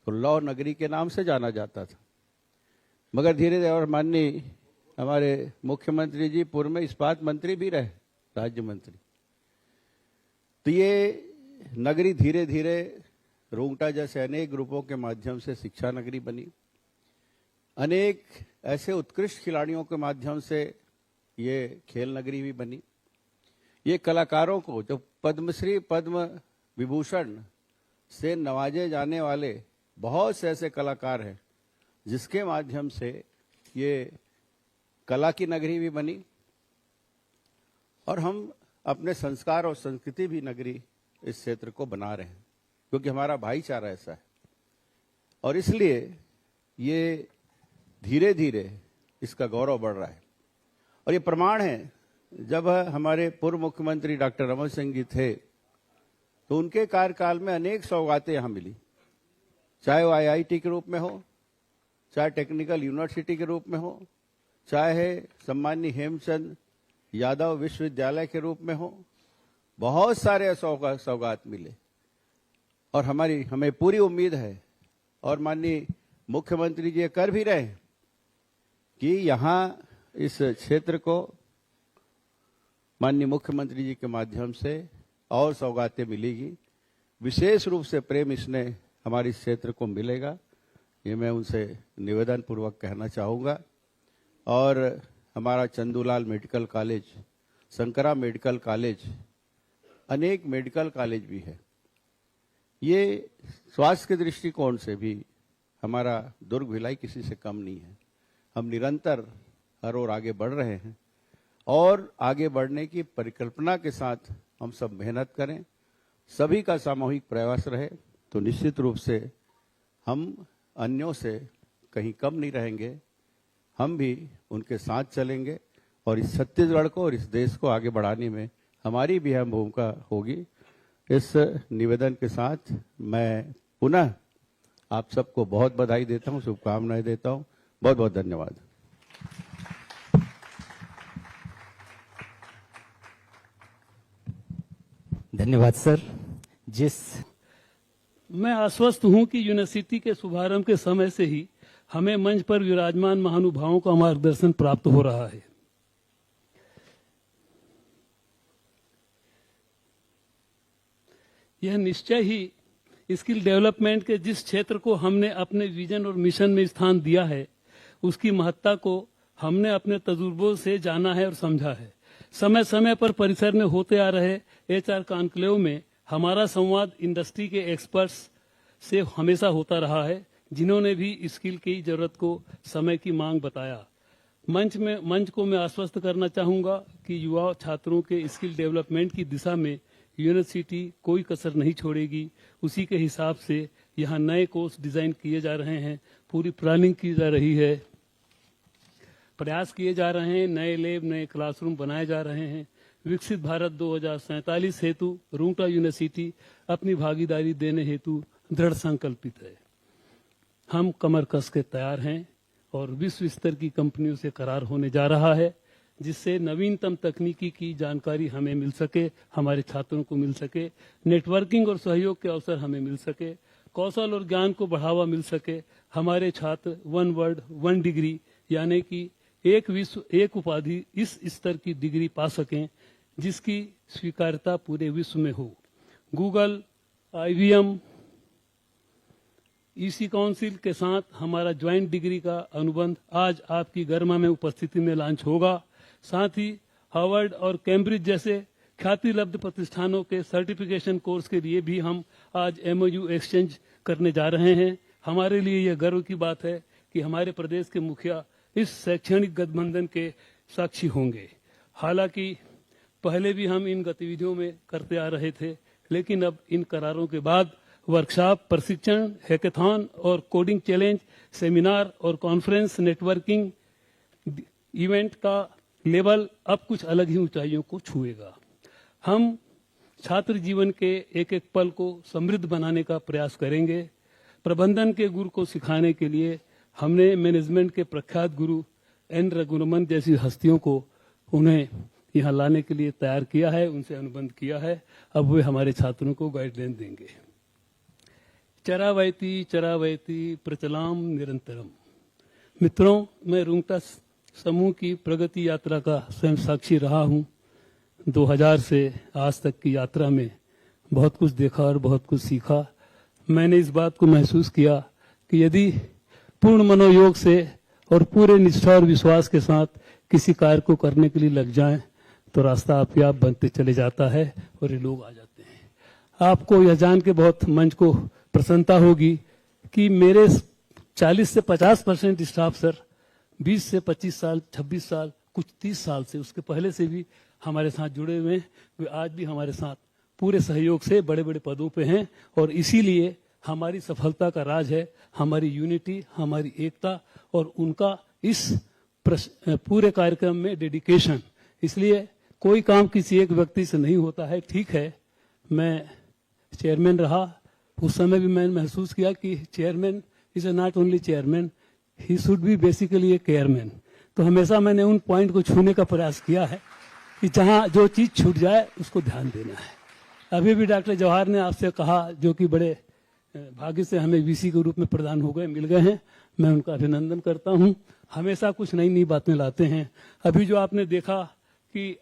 C: तो लौह नगरी के नाम से जाना जाता था, मगर धीरे धीरे, और माननीय हमारे मुख्यमंत्री जी पूर्व में इस्पात मंत्री भी रहे, राज्य मंत्री, तो ये नगरी धीरे धीरे रुंगटा जैसे अनेक ग्रुपों के माध्यम से शिक्षा नगरी बनी। अनेक ऐसे उत्कृष्ट खिलाड़ियों के माध्यम से ये खेल नगरी भी बनी। ये कलाकारों को जो पद्मश्री, पद्म विभूषण से नवाजे जाने वाले बहुत से ऐसे कलाकार हैं, जिसके माध्यम से ये कला की नगरी भी बनी और हम अपने संस्कार और संस्कृति भी नगरी इस क्षेत्र को बना रहे हैं, क्योंकि हमारा भाईचारा ऐसा है। और इसलिए ये धीरे धीरे इसका गौरव बढ़ रहा है। और ये प्रमाण है, जब हमारे पूर्व मुख्यमंत्री डॉक्टर रमन सिंह जी थे तो उनके कार्यकाल में अनेक सौगातें यहां मिली, चाहे वो IIT के रूप में हो, चाहे टेक्निकल यूनिवर्सिटी के रूप में हो, चाहे सम्माननीय हेमचंद यादव विश्वविद्यालय के रूप में हो, बहुत सारे सौगात मिले। और हमें पूरी उम्मीद है, और माननीय मुख्यमंत्री जी कर भी रहे हैं, कि यहाँ इस क्षेत्र को माननीय मुख्यमंत्री जी के माध्यम से और सौगातें मिलेगी। विशेष रूप से प्रेम इसने हमारे इस क्षेत्र को मिलेगा, ये मैं उनसे निवेदन पूर्वक कहना चाहूँगा। और हमारा Chandulal medical college, Shankara medical college, अनेक मेडिकल कॉलेज भी है। ये स्वास्थ्य के दृष्टिकोण से भी हमारा दुर्ग भिलाई किसी से कम नहीं है। हम निरंतर हर ओर आगे बढ़ रहे हैं और आगे बढ़ने की परिकल्पना के साथ हम सब मेहनत करें, सभी का सामूहिक प्रयास रहे तो निश्चित रूप से हम अन्यों से कहीं कम नहीं रहेंगे। हम भी उनके साथ चलेंगे और इस छत्तीसगढ़ को और इस देश को आगे बढ़ाने में हमारी भी अहम भूमिका होगी। इस निवेदन के साथ मैं पुनः आप सबको बहुत बधाई देता हूं, शुभकामनाएं देता हूं। बहुत बहुत धन्यवाद।
A: धन्यवाद सर।
D: मैं आश्वस्त हूं कि यूनिवर्सिटी के शुभारंभ के समय से ही हमें मंच पर विराजमान महानुभावों का मार्गदर्शन प्राप्त हो रहा है। यह निश्चय ही स्किल डेवलपमेंट के जिस क्षेत्र को हमने अपने विजन और मिशन में स्थान दिया है, उसकी महत्ता को हमने अपने तजुर्बों से जाना है और समझा है। समय समय पर परिसर में होते आ रहे HR कॉन्क्लेव में हमारा संवाद इंडस्ट्री के एक्सपर्ट्स से हमेशा होता रहा है, जिन्होंने भी स्किल की जरूरत को समय की मांग बताया। मंच को मैं आश्वस्त करना चाहूंगा कि युवा छात्रों के स्किल डेवलपमेंट की दिशा में यूनिवर्सिटी कोई कसर नहीं छोड़ेगी। उसी के हिसाब से यहाँ नए कोर्स डिजाइन किए जा रहे हैं, पूरी प्लानिंग की जा रही है, प्रयास किए जा रहे हैं, नए लैब नए क्लासरूम बनाए जा रहे हैं। विकसित भारत 2047 हेतु रुंगटा यूनिवर्सिटी अपनी भागीदारी देने हेतु दृढ़ संकल्पित है। हम कमर कस के तैयार हैं और विश्व स्तर की कंपनियों से करार होने जा रहा है, जिससे नवीनतम तकनीकी की जानकारी हमें मिल सके, हमारे छात्रों को मिल सके, नेटवर्किंग और सहयोग के अवसर हमें मिल सके, कौशल और ज्ञान को बढ़ावा मिल सके। हमारे छात्र 1 वर्ड 1 डिग्री यानी कि एक विश्व एक उपाधि इस स्तर की डिग्री पा सकें जिसकी स्वीकार्यता पूरे विश्व में हो। गूगल, IBM, EC काउंसिल के साथ हमारा ज्वाइंट डिग्री का अनुबंध आज आपकी गरिमा में उपस्थिति में लॉन्च होगा। साथ ही हार्वर्ड और कैम्ब्रिज जैसे ख्याति लब्ध प्रतिष्ठानों के सर्टिफिकेशन कोर्स के लिए भी हम आज MOU एक्सचेंज करने जा रहे हैं। हमारे लिए यह गर्व की बात है कि हमारे प्रदेश के मुखिया इस शैक्षणिक गठबंधन के साक्षी होंगे। हालांकि पहले भी हम इन गतिविधियों में करते आ रहे थे, लेकिन अब इन करारों के बाद वर्कशॉप, प्रशिक्षण, हैकेथॉन और कोडिंग चैलेंज, सेमिनार और कॉन्फ्रेंस, नेटवर्किंग इवेंट का लेवल अब कुछ अलग ही ऊंचाइयों को छुएगा। हम छात्र जीवन के एक एक पल को समृद्ध बनाने का प्रयास करेंगे। प्रबंधन के गुरु को सिखाने के लिए हमने मैनेजमेंट के प्रख्यात गुरु N रघुरमन जैसी हस्तियों को उन्हें यहाँ लाने के लिए तैयार किया है, उनसे अनुबंध किया है। अब वे हमारे छात्रों को गाइडलाइन देंगे। चरावैती चरावैती प्रचलाम निरंतरम। मित्रों, मैं रुंगटा समूह की प्रगति यात्रा का स्वयं साक्षी रहा हूं। 2000 से आज तक की यात्रा में बहुत कुछ देखा और बहुत कुछ सीखा। मैंने इस बात को महसूस किया कि यदि पूर्ण मनोयोग से और पूरे निष्ठा और विश्वास के साथ किसी कार्य को करने के लिए लग जाएं तो रास्ता आप ही आप बनते चले जाता है और ये लोग आ जाते हैं। आपको यह जान के बहुत मंच को प्रसन्नता होगी कि मेरे 40 से 50% स्टाफ सर 20 से 25 साल, 26 साल, कुछ 30 साल से, उसके पहले से भी हमारे साथ जुड़े हुए हैं। वे आज भी हमारे साथ पूरे सहयोग से बड़े बड़े पदों पे हैं और इसीलिए हमारी सफलता का राज है हमारी यूनिटी, हमारी एकता और उनका इस पूरे कार्यक्रम में डेडिकेशन। इसलिए कोई काम किसी एक व्यक्ति से नहीं होता है। ठीक है, मैं चेयरमैन रहा, उस समय भी मैंने महसूस किया कि chairman is not only chairman, he should be basically a careman. तो हमेशा मैंने उन पॉइंट को छूने का प्रयास किया है कि जहां जो चीज छूट जाए उसको ध्यान देना है। अभी भी डॉक्टर जवाहर ने आपसे कहा, जो कि बड़े भाग्य से हमें VC के रूप में प्रदान हो गए, मिल गए हैं, मैं उनका अभिनंदन करता हूं। हमेशा कुछ नई नई बातें लाते हैं। अभी जो आपने देखा कि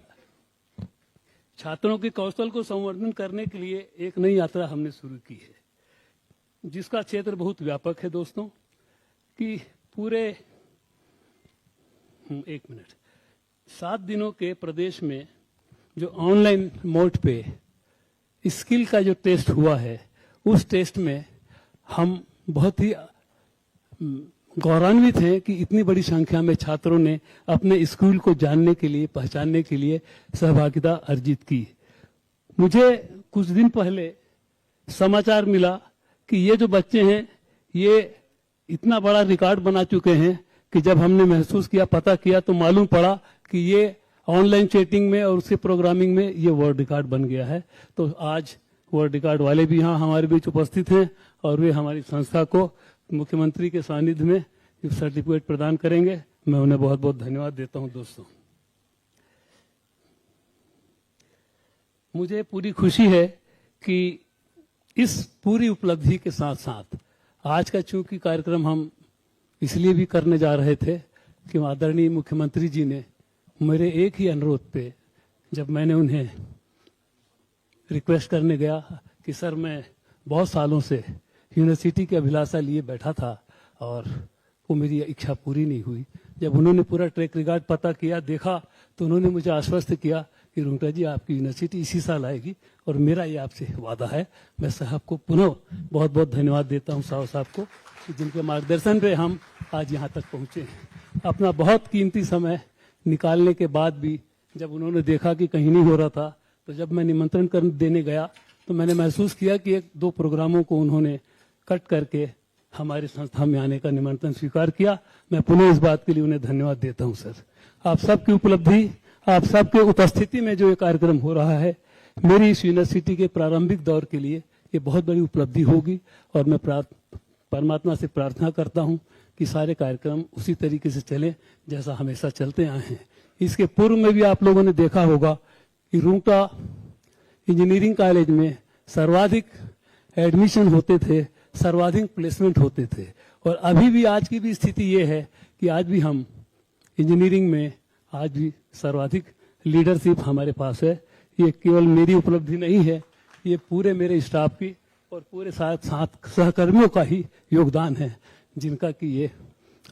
D: छात्रों के कौशल को संवर्धन करने के लिए एक नई यात्रा हमने शुरू की है, जिसका क्षेत्र बहुत व्यापक है दोस्तों, कि पूरे 7 दिनों के प्रदेश में जो ऑनलाइन मोड पे स्किल का जो टेस्ट हुआ है, उस टेस्ट में हम बहुत ही गौरवान्वित हैं कि इतनी बड़ी संख्या में छात्रों ने अपने स्कूल को जानने के लिए, पहचानने के लिए सहभागिता अर्जित की। मुझे कुछ दिन पहले समाचार मिला कि ये जो बच्चे हैं ये इतना बड़ा रिकॉर्ड बना चुके हैं कि जब हमने महसूस किया, पता किया, तो मालूम पड़ा कि ये ऑनलाइन चैटिंग में और उसके प्रोग्रामिंग में ये वर्ल्ड रिकॉर्ड बन गया है। तो आज वर्ल्ड रिकॉर्ड वाले भी यहाँ हमारे बीच उपस्थित हैं और वे हमारी संस्था को मुख्यमंत्री के सानिध्य में सर्टिफिकेट प्रदान करेंगे। मैं उन्हें बहुत बहुत धन्यवाद देता हूं। दोस्तों, मुझे पूरी खुशी है कि इस पूरी उपलब्धि के साथ साथ आज का चूंकि कार्यक्रम हम इसलिए भी करने जा रहे थे कि आदरणीय मुख्यमंत्री जी ने मेरे एक ही अनुरोध पे, जब मैंने उन्हें रिक्वेस्ट करने गया कि सर मैं बहुत सालों से यूनिवर्सिटी की अभिलाषा लिए बैठा था और वो मेरी इच्छा पूरी नहीं हुई, जब उन्होंने पूरा ट्रैक रिकॉर्ड पता किया, देखा, तो उन्होंने मुझे आश्वस्त किया कि रुंगटा जी आपकी यूनिवर्सिटी इसी साल आएगी और मेरा ये आपसे वादा है। मैं साहब को पुनः बहुत बहुत धन्यवाद देता हूँ, साहब को, जिनके मार्गदर्शन पे हम आज यहाँ तक पहुँचे हैं। अपना बहुत कीमती समय निकालने के बाद भी जब उन्होंने देखा कि कहीं नहीं हो रहा था, तो जब मैं निमंत्रण कर देने गया तो मैंने महसूस किया कि 1-2 प्रोग्रामों को उन्होंने कट करके हमारी संस्था में आने का निमंत्रण स्वीकार किया। मैं पुनः इस बात के लिए उन्हें धन्यवाद देता हूं। सर, आप सबकी उपलब्धि, आप सबके उपस्थिति में जो ये कार्यक्रम हो रहा है, मेरी इस यूनिवर्सिटी के प्रारंभिक दौर के लिए ये बहुत बड़ी उपलब्धि होगी और मैं परमात्मा से प्रार्थना करता हूं कि सारे कार्यक्रम उसी तरीके से चले जैसा हमेशा चलते आए हैं। इसके पूर्व में भी आप लोगों ने देखा होगा कि रुंगटा इंजीनियरिंग कॉलेज में सर्वाधिक एडमिशन होते थे, सर्वाधिक प्लेसमेंट होते थे, और अभी भी आज की भी स्थिति ये है कि आज भी हम इंजीनियरिंग में आज भी सर्वाधिक लीडरशिप हमारे पास है। ये केवल मेरी उपलब्धि नहीं है, ये पूरे मेरे स्टाफ की और पूरे साथ सहकर्मियों का ही योगदान है, जिनका कि ये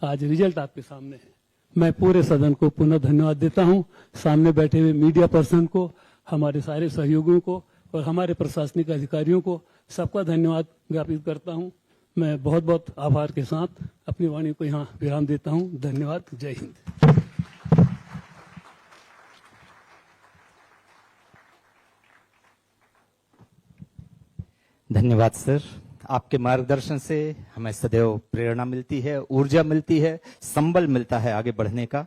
D: आज रिजल्ट आपके सामने है। मैं पूरे सदन को पुनः धन्यवाद देता हूं, सामने बैठे हुए मीडिया पर्सन को, हमारे सारे सहयोगियों को और हमारे प्रशासनिक अधिकारियों को, सबका धन्यवाद ज्ञापित करता हूं। मैं बहुत बहुत आभार के साथ अपनी वाणी को यहाँ विराम देता हूं। धन्यवाद। जय हिंद।
A: धन्यवाद सर। आपके मार्गदर्शन से हमें सदैव प्रेरणा मिलती है, ऊर्जा मिलती है, संबल मिलता है आगे बढ़ने का।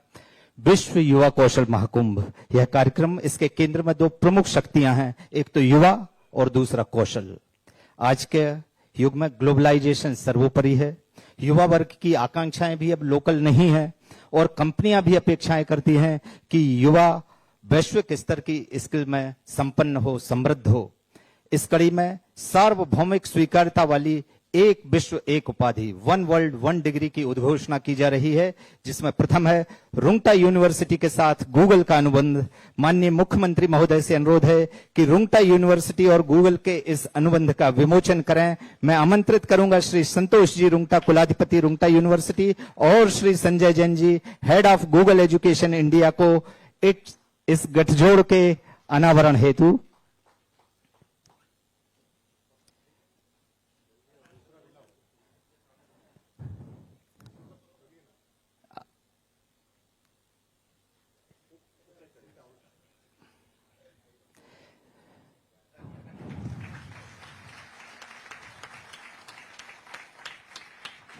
A: विश्व युवा कौशल महाकुंभ, यह कार्यक्रम, इसके केंद्र में 2 प्रमुख शक्तियां हैं, एक तो युवा और दूसरा कौशल। आज के युग में ग्लोबलाइजेशन सर्वोपरि है, युवा वर्ग की आकांक्षाएं भी अब लोकल नहीं है और कंपनियां भी अपेक्षाएं करती हैं कि युवा वैश्विक स्तर की स्किल में संपन्न हो, समृद्ध हो। इस कड़ी में सार्वभौमिक स्वीकार्यता वाली एक विश्व एक उपाधि, 1 वर्ल्ड 1 डिग्री की उद्घोषणा की जा रही है, जिसमें प्रथम है रुंगटा यूनिवर्सिटी के साथ गूगल का अनुबंध। माननीय मुख्यमंत्री महोदय से अनुरोध है कि रुंगटा यूनिवर्सिटी और गूगल के इस अनुबंध का विमोचन करें। मैं आमंत्रित करूंगा श्री संतोष जी रुंगटा, कुलाधिपति रुंगटा यूनिवर्सिटी, और Shri Sanjay Jain ji, head of Google education India को इस गठजोड़ के अनावरण हेतु।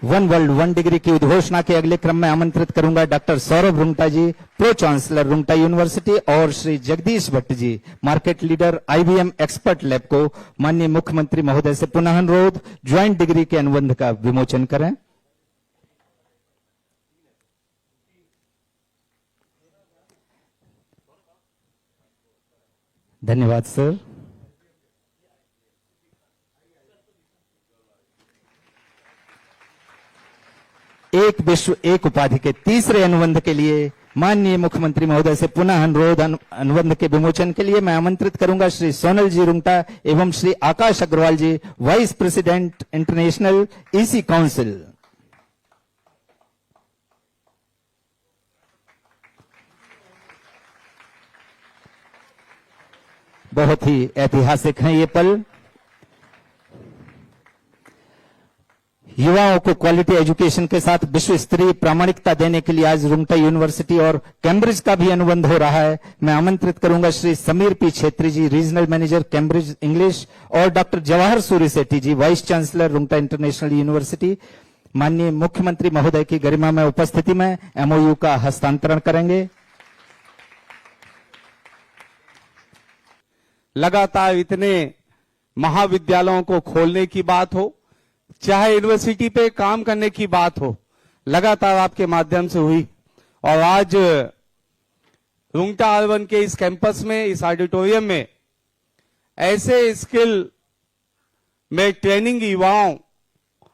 A: वन वर्ल्ड 1 डिग्री की उद्घोषणा के अगले क्रम में आमंत्रित करूंगा doctor Saurabh Rungta ji, pro chancellor Rungta university, और Shri Jagdish Bhatt ji, market leader IBM expert lab को। माननीय मुख्यमंत्री महोदय से पुनः अनुरोध, ज्वाइंट डिग्री के अनुबंध का विमोचन करें। धन्यवाद सर। एक एक विश्व एक उपाधि के तीसरे अनुबंध के लिए माननीय मुख्यमंत्री महोदय से पुनः अनुरोध अनुबंध के विमोचन के लिए मैं आमंत्रित करूंगा श्री सोनल जी रुंगटा एवं Shri Akash Agarwal ji, vice president international EC council. बहुत ही ऐतिहासिक है ये पल। युवाओं को क्वालिटी एजुकेशन के साथ विश्व स्तरीय प्रामाणिकता देने के लिए आज रुंगटा यूनिवर्सिटी और कैम्ब्रिज का भी अनुबंध हो रहा है। मैं आमंत्रित करूंगा Shri Sameer P Chhetri ji, regional manager Cambridge English, और doctor Jawahar Surya Sethi ji, vice chancellor Rungta international university, माननीय मुख्यमंत्री महोदय की गरिमा में उपस्थिति में एमओयू का हस्तांतरण करेंगे।
E: लगातार इतने महाविद्यालयों को खोलने की बात हो, चाहे यूनिवर्सिटी पे काम करने की बात हो, लगातार आपके माध्यम से हुई। और आज रुंगटा R1 के इस कैंपस में, इस ऑडिटोरियम में ऐसे स्किल में ट्रेनिंग युवाओं,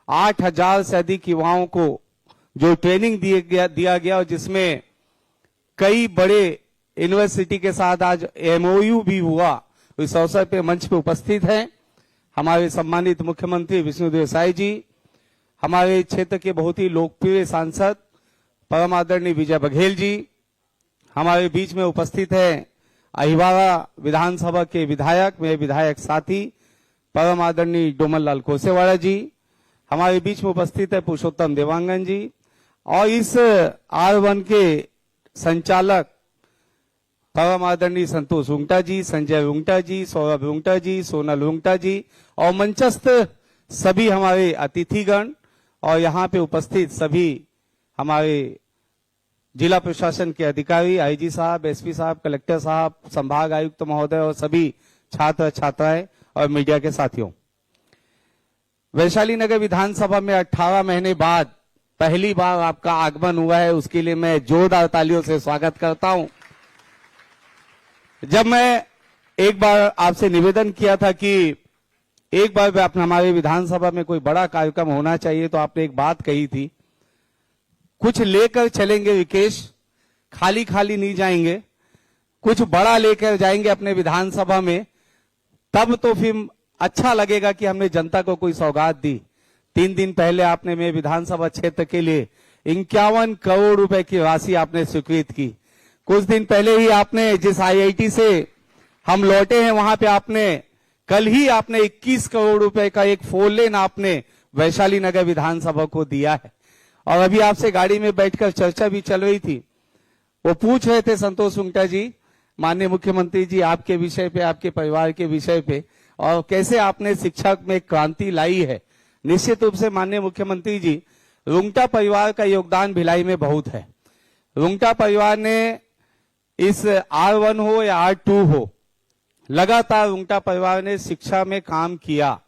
E: 8,000 से अधिक युवाओं को जो ट्रेनिंग दिया गया और जिसमें कई बड़े यूनिवर्सिटी के साथ आज एमओयू भी हुआ। इस अवसर पे मंच पे उपस्थित हैं हमारे सम्मानित मुख्यमंत्री विष्णुदेव साय जी, हमारे क्षेत्र के बहुत ही लोकप्रिय सांसद परम आदरणीय विजय बघेल जी, हमारे बीच में उपस्थित है अहिवारा विधानसभा के विधायक, मेरे विधायक साथी परम आदरणीय डोमन लाल कोसेवाड़ा जी, हमारे बीच में उपस्थित है पुरुषोत्तम देवांगन जी, और इस R1 के संचालक परम आदरणीय संतोष रुंगटा जी, संजय रुंगटा जी, सौरभ रुंगटा जी, सोनल रुंगटा जी, और मंचस्थ सभी हमारे अतिथिगण और यहाँ पे उपस्थित सभी हमारे जिला प्रशासन के अधिकारी, आईजी साहब, एसपी साहब, कलेक्टर साहब, संभाग आयुक्त महोदय और सभी छात्र छात्राएं और मीडिया के साथियों। वैशाली नगर विधानसभा में 18 महीने बाद पहली बार आपका आगमन हुआ है, उसके लिए मैं जोरदार तालियों से स्वागत करता हूं। जब मैं एक बार आपसे निवेदन किया था कि एक बार हमारे विधानसभा में कोई बड़ा कार्यक्रम होना चाहिए, तो आपने एक बात कही थी, कुछ लेकर चलेंगे विकेश, खाली खाली नहीं जाएंगे, कुछ बड़ा लेकर जाएंगे अपने विधानसभा में, तब तो फिर अच्छा लगेगा कि हमने जनता को कोई सौगात दी। 3 दिन पहले आपने मेरे विधानसभा क्षेत्र के लिए 51 करोड़ रुपए की राशि आपने स्वीकृत की। कुछ दिन पहले ही आपने जिस IIT से हम लौटे हैं, वहां पे आपने कल ही आपने 21 करोड़ रुपए का एक 4 लेन आपने वैशाली नगर विधानसभा को दिया है। और अभी आपसे गाड़ी में बैठकर चर्चा भी चल रही थी, वो पूछ रहे थे संतोष रुंगटा जी, माननीय मुख्यमंत्री जी, आपके विषय पे, आपके परिवार के विषय पे, और कैसे आपने शिक्षा में क्रांति लाई है। निश्चित रूप से माननीय मुख्यमंत्री जी, रुंगटा परिवार का योगदान भिलाई में बहुत है। रुंगटा परिवार ने इस R1 हो या R2 हो, लगातार रुंगटा परिवार ने शिक्षा में काम किया।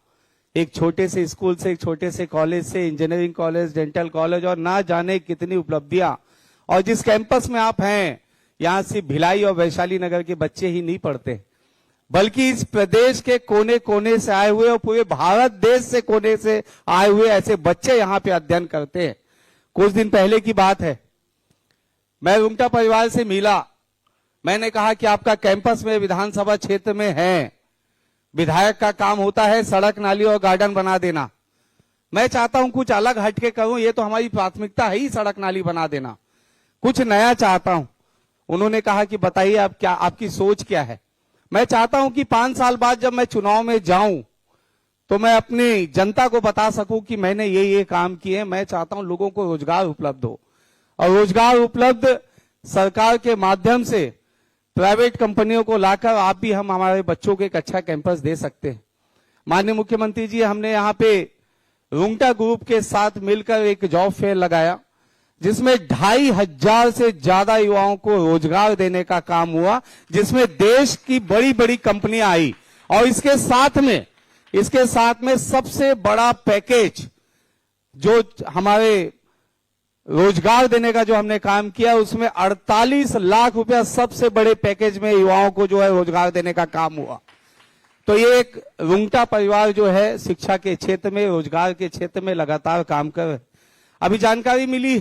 E: एक छोटे से स्कूल से, एक छोटे से कॉलेज से, इंजीनियरिंग कॉलेज, डेंटल कॉलेज, और ना जाने कितनी उपलब्धियां। और जिस कैंपस में आप हैं, यहां सिर्फ भिलाई और वैशाली नगर के बच्चे ही नहीं पढ़ते, बल्कि इस प्रदेश के कोने कोने से आए हुए और पूरे भारत देश से कोने से आए हुए ऐसे बच्चे यहाँ पे अध्ययन करते हैं। कुछ दिन पहले की बात है, मैं रुंगटा परिवार से मिला, मैंने कहा कि आपका कैंपस में विधानसभा क्षेत्र में है, विधायक का काम होता है सड़क, नाली और गार्डन बना देना। मैं चाहता हूं कुछ अलग हटके करूं, ये तो हमारी प्राथमिकता है ही सड़क नाली बना देना, कुछ नया चाहता हूं। उन्होंने कहा कि बताइए आप क्या, आपकी सोच क्या है। मैं चाहता हूं कि 5 साल बाद जब मैं चुनाव में जाऊं तो मैं अपनी जनता को बता सकूं कि मैंने ये काम किए। मैं चाहता हूं लोगों को रोजगार उपलब्ध हो, और रोजगार उपलब्ध सरकार के माध्यम से प्राइवेट कंपनियों को लाकर आप भी हम हमारे बच्चों को एक अच्छा कैंपस दे सकते हैं। माननीय मुख्यमंत्री जी, हमने यहाँ पे रुंगटा ग्रुप के साथ मिलकर एक जॉब फेयर लगाया, जिसमें 2,500 से ज्यादा युवाओं को रोजगार देने का काम हुआ, जिसमें देश की बड़ी बड़ी कंपनियां आई। और इसके साथ में सबसे बड़ा पैकेज जो हमारे रोजगार देने का जो हमने काम किया, उसमें 48 लाख रुपया सबसे बड़े पैकेज में युवाओं को जो है रोजगार देने का काम हुआ। तो ये एक रुंगटा परिवार जो है शिक्षा के क्षेत्र में, रोजगार के क्षेत्र में लगातार काम कर रहे। अभी जानकारी मिली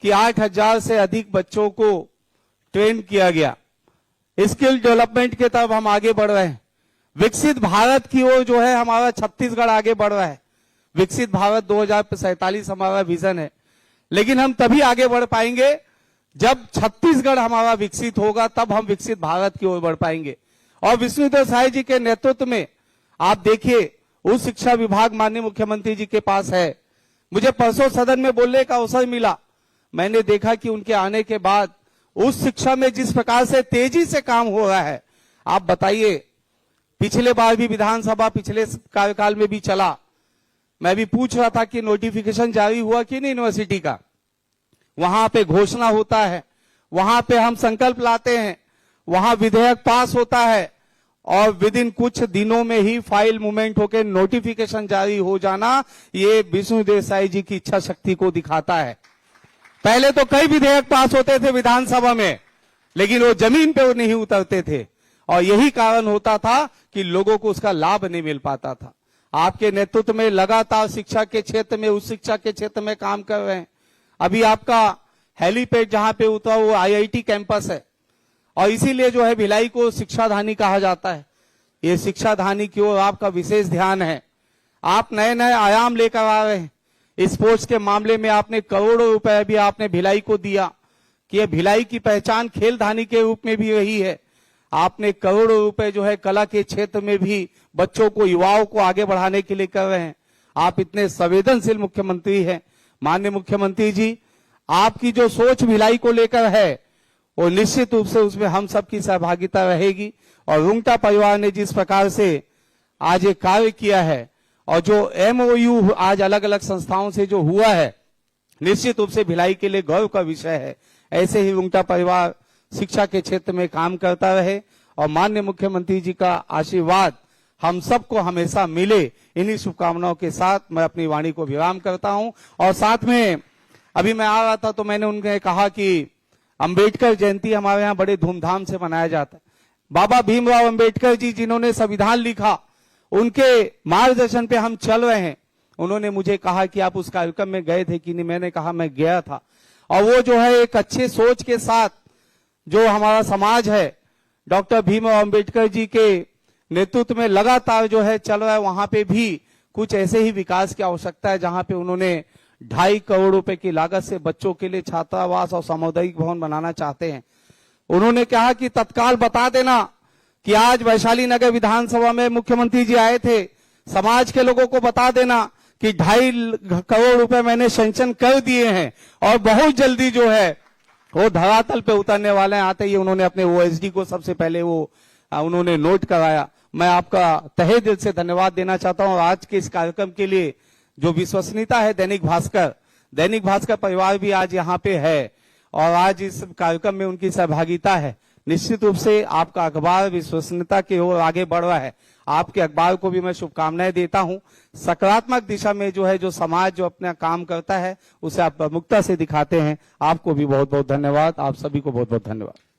E: कि 8,000 से अधिक बच्चों को ट्रेन किया गया। स्किल डेवलपमेंट के तरफ हम आगे बढ़ रहे हैं। विकसित भारत की ओर जो है हमारा छत्तीसगढ़ आगे बढ़ रहा है। विकसित भारत 2047 हमारा विजन है, लेकिन हम तभी आगे बढ़ पाएंगे जब छत्तीसगढ़ हमारा विकसित होगा, तब हम विकसित भारत की ओर बढ़ पाएंगे। और विष्णुदेव साय जी के नेतृत्व में आप देखिए उच्च शिक्षा विभाग माननीय मुख्यमंत्री जी के पास है। मुझे परसों सदन में बोलने का अवसर मिला, मैंने देखा कि उनके आने के बाद उस शिक्षा में जिस प्रकार से तेजी से काम हो रहा है, आप बताइए। पिछले बार भी विधानसभा पिछले कार्यकाल में भी चला, मैं भी पूछ रहा था कि नोटिफिकेशन जारी हुआ कि नहीं यूनिवर्सिटी का। वहां पे घोषणा होता है, वहां पे हम संकल्प लाते हैं, वहां विधेयक पास होता है और विद इन कुछ दिनों में ही फाइल मूवमेंट होकर नोटिफिकेशन जारी हो जाना, ये विष्णुदेव साय जी की इच्छा शक्ति को दिखाता है। पहले तो कई विधेयक पास होते थे विधानसभा में, लेकिन वो जमीन पे वो नहीं उतरते थे और यही कारण होता था कि लोगों को उसका लाभ नहीं मिल पाता था। आपके नेतृत्व में लगातार शिक्षा के क्षेत्र में, उच्च शिक्षा के क्षेत्र में काम कर रहे हैं। अभी आपका हेलीपैड जहां पे उतरा वो IIT कैंपस है और इसीलिए जो है भिलाई को शिक्षाधानी कहा जाता है। ये शिक्षाधानी की ओर आपका विशेष ध्यान है। आप नए नए आयाम लेकर आ रहे हैं। स्पोर्ट्स के मामले में आपने करोड़ों रुपए भी आपने भिलाई को दिया कि ये भिलाई की पहचान खेलधानी के रूप में भी रही है। आपने करोड़ों रुपए जो है कला के क्षेत्र में भी बच्चों को, युवाओं को आगे बढ़ाने के लिए कर रहे हैं। आप इतने संवेदनशील मुख्यमंत्री हैं। माननीय मुख्यमंत्री जी, आपकी जो सोच भिलाई को लेकर है वो निश्चित रूप से उसमें हम सबकी सहभागिता रहेगी। और रुंगटा परिवार ने जिस प्रकार से आज ये कार्य किया है और जो MOU आज अलग अलग संस्थाओं से जो हुआ है, निश्चित रूप से भिलाई के लिए गौरव का विषय है। ऐसे ही रुंगटा परिवार शिक्षा के क्षेत्र में काम करता रहे और माननीय मुख्यमंत्री जी का आशीर्वाद हम सबको हमेशा मिले। इन्हीं शुभकामनाओं के साथ मैं अपनी वाणी को विराम करता हूं। और साथ में अभी मैं आ रहा था तो मैंने उनके कहा कि अंबेडकर जयंती हमारे यहाँ बड़े धूमधाम से मनाया जाता है। बाबा भीमराव अंबेडकर जी जिन्होंने संविधान लिखा, उनके मार्गदर्शन पे हम चल रहे हैं। उन्होंने मुझे कहा कि आप उस कार्यक्रम में गए थे कि नहीं, मैंने कहा मैं गया था। और वो जो है एक अच्छे सोच के साथ जो हमारा समाज है, डॉक्टर भीमराव अंबेडकर जी के नेतृत्व में लगातार जो है चल रहा है। वहां पे भी कुछ ऐसे ही विकास की आवश्यकता है जहां पे उन्होंने 2.5 करोड़ रुपए की लागत से बच्चों के लिए छात्रावास और सामुदायिक भवन बनाना चाहते हैं। उन्होंने कहा कि तत्काल बता देना कि आज वैशाली नगर विधानसभा में मुख्यमंत्री जी आए थे, समाज के लोगों को बता देना कि 2.5 करोड़ रुपए मैंने सैंक्शन कर दिए हैं और बहुत जल्दी जो है वो धरातल पे उतरने वाले हैं। आते ही उन्होंने अपने OSD को सबसे पहले वो उन्होंने नोट कराया। मैं आपका तहे दिल से धन्यवाद देना चाहता हूं। और आज के इस कार्यक्रम के लिए जो विश्वसनीयता है दैनिक भास्कर परिवार भी आज यहाँ पे है और आज इस कार्यक्रम में उनकी सहभागिता है। निश्चित रूप से आपका अखबार विश्वसनीयता की ओर आगे बढ़ रहा है। आपके अखबार को भी मैं शुभकामनाएं देता हूं। सकारात्मक दिशा में जो है जो समाज जो अपना काम करता है उसे आप प्रमुखता से दिखाते हैं। आपको भी बहुत बहुत धन्यवाद। आप सभी को बहुत बहुत धन्यवाद।